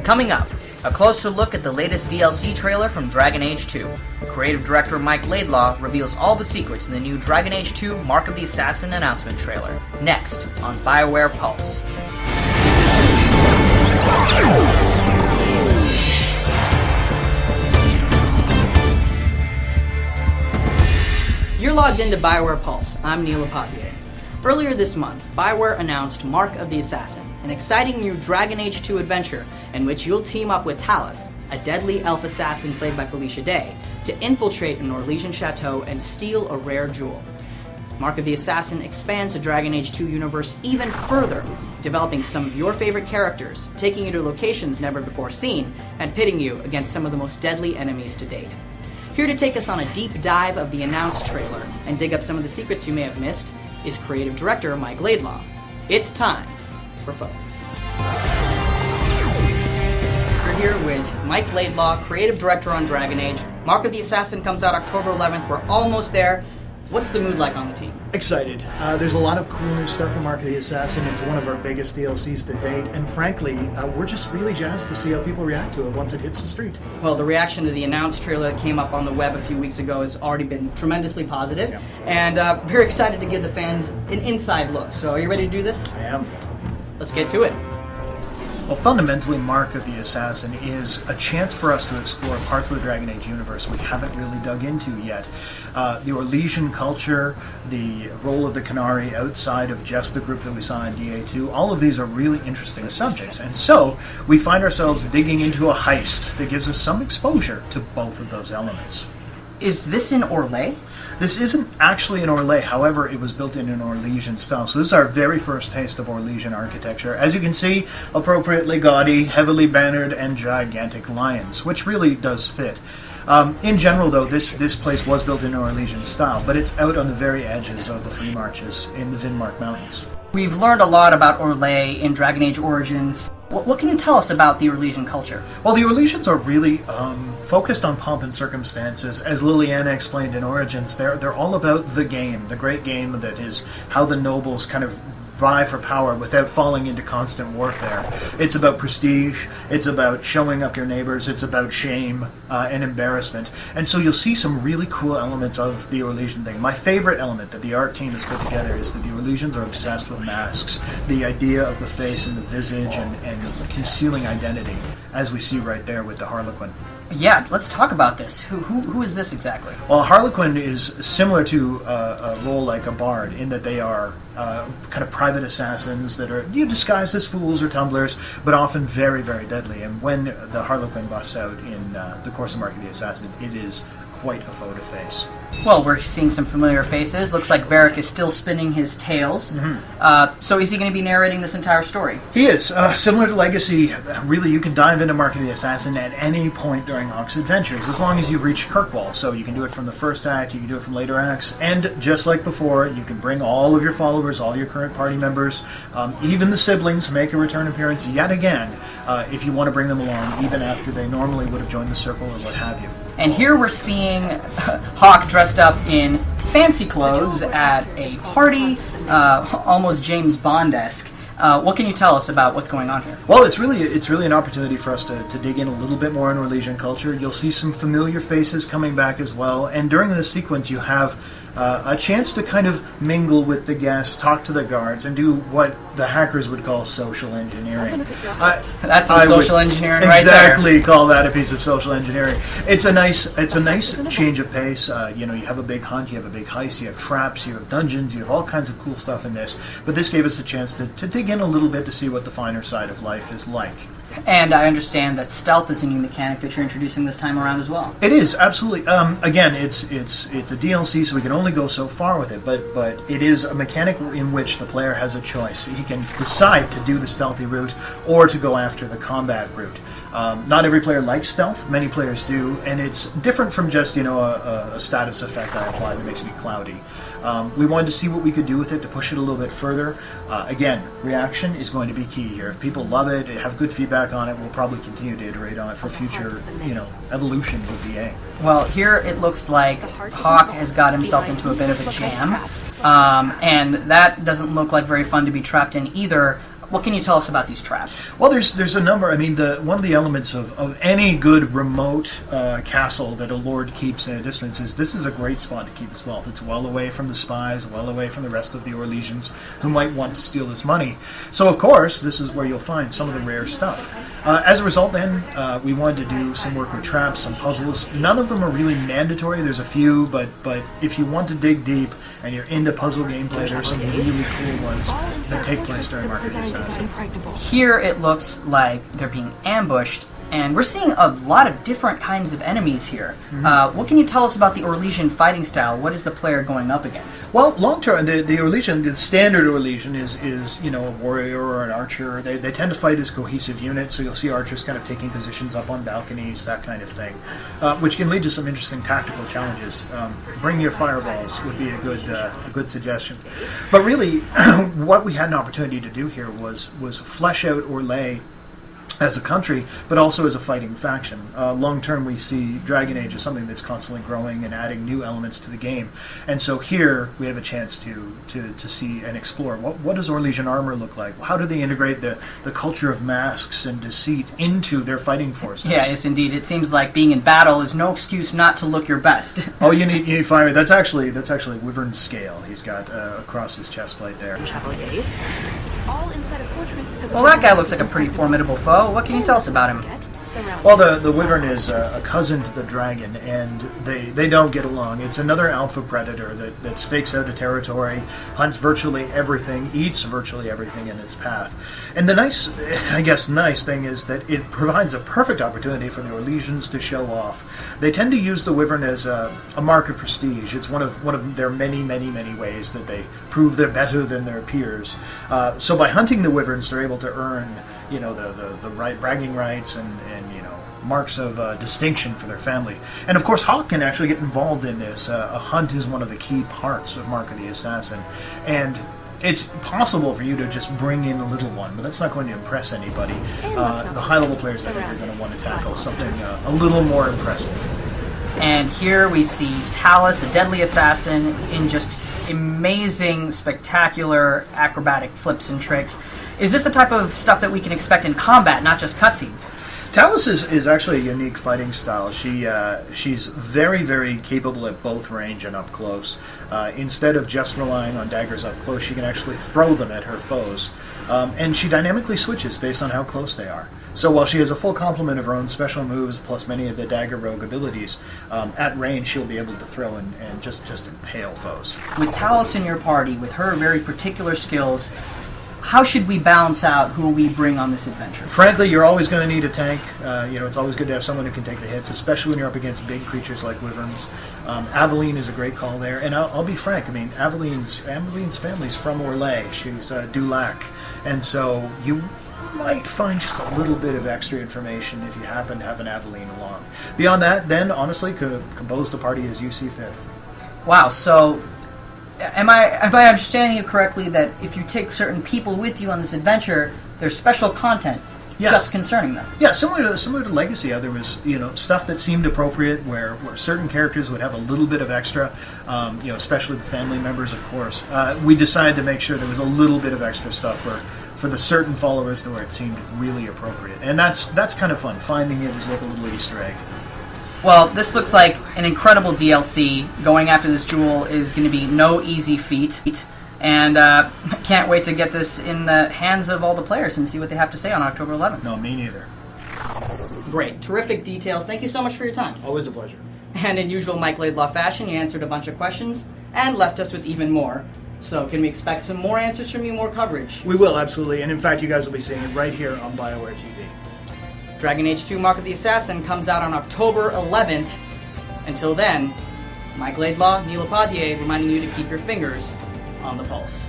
Coming up, a closer look at the latest DLC trailer from Dragon Age 2. Creative director Майк Лейдлоу reveals all the secrets in the new Dragon Age 2 Mark of the Assassin announcement trailer. Next on BioWare Pulse. You're logged into BioWare Pulse. I'm Neil Apothie. Earlier this month, BioWare announced Mark of the Assassin, an exciting new Dragon Age 2 adventure in which you'll team up with Talus, a deadly elf assassin played by Felicia Day, to infiltrate an Orlesian chateau and steal a rare jewel. Mark of the Assassin expands the Dragon Age 2 universe even further, developing some of your favorite characters, taking you to locations never before seen, and pitting you against some of the most deadly enemies to date. Here to take us on a deep dive of the announced trailer and dig up some of the secrets you may have missed is creative director Майк Лейдлоу. It's time for Focus. We're here with Майк Lейдлоу, creative director on Dragon Age. Mark of the Assassin comes out October 11th. We're almost there. What's the mood like on the team? Excited. There's a lot of cool new stuff in Mark of the Assassin. It's one of our biggest DLCs to date, and frankly, we're just really jazzed to see how people react to it once it hits the street. Well, the reaction to the announced trailer that came up on the web a few weeks ago has already been tremendously positive, and very excited to give the fans an inside look. So are you ready to do this? I am. Let's get to it. Well, fundamentally, Mark of the Assassin is a chance for us to explore parts of the Dragon Age universe we haven't really dug into yet. The Orlesian culture, the role of the Qunari outside of just the group that we saw in DA2, all of these are really interesting subjects. And so, we find ourselves digging into a heist that gives us some exposure to both of those elements. Is this in Orlais? This isn't actually in Orlais, however, it was built in an Orlesian style. So this is our very first taste of Orlesian architecture. As you can see, appropriately gaudy, heavily bannered, and gigantic lions, which really does fit. In general, though, this place was built in an Orlesian style, but it's out on the very edges of the Free Marches in the Vinmark Mountains. We've learned a lot about Orlais in Dragon Age Origins. What can you tell us about the Orlesian culture? Well, the Orlesians are really focused on pomp and circumstances. As Liliana explained in Origins, they're all about the game, the great game that is how the nobles kind of vie for power without falling into constant warfare. It's about prestige, it's about showing up your neighbors, it's about shame and embarrassment. And so you'll see some really cool elements of the Orlesian thing. My favorite element that the art team has put together is that the Orlesians are obsessed with masks. The idea of the face and the visage and concealing identity, as we see right there with the Harlequin. Yeah, let's talk about this. Who is this exactly? Well, Harlequin is similar to a role like a bard in that they are kind of private assassins that are disguised as fools or tumblers, but often very, very deadly. And when the Harlequin busts out in the course of Mark of the Assassin, it is quite a foe to face. Well, we're seeing some familiar faces. Looks like Varric is still spinning his tales. Mm-hmm. So is he going to be narrating this entire story? He is. Similar to Legacy, really you can dive into Mark of the Assassin at any point during Hawk's adventures, as long as you've reached Kirkwall. So you can do it from the first act, you can do it from later acts, and just like before, you can bring all of your followers, all your current party members, even the siblings make a return appearance yet again, if you want to bring them along, even after they normally would have joined the circle or what have you. And here we're seeing Hawk dressed up in fancy clothes at a party, almost James Bond-esque. What can you tell us about what's going on here? Well, it's really an opportunity for us to dig in a little bit more in Orlesian culture. You'll see some familiar faces coming back as well, and during this sequence you have a chance to kind of mingle with the guests, talk to the guards, and do what the hackers would call social engineering. That's some social engineering right there. Exactly, call that a piece of social engineering. It's a nice change of pace. You have a big hunt, you have a big heist, you have traps, you have dungeons, you have all kinds of cool stuff in this. But this gave us a chance to dig in a little bit to see what the finer side of life is like. And I understand that stealth is a new mechanic that you're introducing this time around as well. It is, absolutely. Again, it's a DLC, so we can only go so far with it, but it is a mechanic in which the player has a choice. He can decide to do the stealthy route or to go after the combat route. Not every player likes stealth, many players do, and it's different from just a status effect I apply that makes me cloudy. We wanted to see what we could do with it to push it a little bit further. Again, reaction is going to be key here. If people love it, have good feedback on it, we'll probably continue to iterate on it for future, evolution with DA. Well, here it looks like Hawk has got himself into a bit of a jam, and that doesn't look like very fun to be trapped in either. What can you tell us about these traps? Well, there's a number. I mean, one of the elements of any good remote castle that a lord keeps at a distance is this is a great spot to keep his wealth. It's well away from the spies, well away from the rest of the Orlesians who might want to steal his money. So, of course, this is where you'll find some of the rare stuff. As a result, then, we wanted to do some work with traps, some puzzles. None of them are really mandatory. There's a few, but if you want to dig deep and you're into puzzle gameplay, there's some really cool ones that take place during Mark of the Assassin. Here it looks like they're being ambushed, and we're seeing a lot of different kinds of enemies here. What can you tell us about the Orlesian fighting style? What is the player going up against? Well, long term, the Orlesian, the standard Orlesian is you know, a warrior or an archer. They tend to fight as cohesive units, so you'll see archers kind of taking positions up on balconies, that kind of thing, which can lead to some interesting tactical challenges. Bring your fireballs would be a good suggestion. But really, what we had an opportunity to do here was flesh out Orlais as a country, but also as a fighting faction. Long term, we see Dragon Age as something that's constantly growing and adding new elements to the game. And so here we have a chance to see and explore what does Orlesian armor look like? How do they integrate the culture of masks and deceit into their fighting forces? Yeah, yes, indeed. It seems like being in battle is no excuse not to look your best. Oh, you need fire. That's actually Wyvern scale. He's got across his chest plate there. Well, that guy looks like a pretty formidable foe. What can you tell us about him? Well, the Wyvern is a cousin to the dragon, and they don't get along. It's another alpha predator that stakes out a territory, hunts virtually everything, eats virtually everything in its path. And the nice thing is that it provides a perfect opportunity for the Orlesians to show off. They tend to use the Wyvern as a mark of prestige. It's one of their many ways that they prove they're better than their peers. So by hunting the Wyverns, they're able to earn, you know, the right bragging rights and you know, marks of distinction for their family. And of course, Hawk can actually get involved in this. A hunt is one of the key parts of Mark of the Assassin, and it's possible for you to just bring in a little one, but that's not going to impress anybody. The high-level players, I think, are going to want to tackle something a little more impressive. And here we see Talus, the deadly assassin, in just amazing, spectacular, acrobatic flips and tricks. Is this the type of stuff that we can expect in combat, not just cutscenes? Talus is actually a unique fighting style. She's very capable at both range and up close. Instead of just relying on daggers up close, she can actually throw them at her foes. And she dynamically switches based on how close they are. So while she has a full complement of her own special moves, plus many of the dagger rogue abilities, at range she'll be able to throw and just impale foes. With Talus in your party, with her very particular skills, how should we balance out who we bring on this adventure? Frankly, you're always going to need a tank. You know, it's always good to have someone who can take the hits, especially when you're up against big creatures like wyverns. Aveline is a great call there, and I'll be frank. I mean, Aveline's family's from Orlais. She's Dulac, and so you might find just a little bit of extra information if you happen to have an Aveline along. Beyond that, then honestly, compose the party as you see fit. Wow. So. Am I understanding you correctly that if you take certain people with you on this adventure, there's special content just concerning them? Yeah, similar to Legacy, there was, you know, stuff that seemed appropriate where certain characters would have a little bit of extra, you know, especially the family members, of course. We decided to make sure there was a little bit of extra stuff for the certain followers to where it seemed really appropriate, and that's kind of fun. Finding it is like a little Easter egg. Well, this looks like an incredible DLC. Going after this jewel is going to be no easy feat. And can't wait to get this in the hands of all the players and see what they have to say on October 11th. No, me neither. Great. Terrific details. Thank you so much for your time. Always a pleasure. And in usual Майк Лейдлоу fashion, you answered a bunch of questions and left us with even more. So can we expect some more answers from you, more coverage? We will, absolutely. And in fact, you guys will be seeing it right here on BioWare TV. Dragon Age 2 Mark of the Assassin comes out on October 11th. Until then, Майк Лейдлоу, Neil Lepadier reminding you to keep your fingers on the pulse.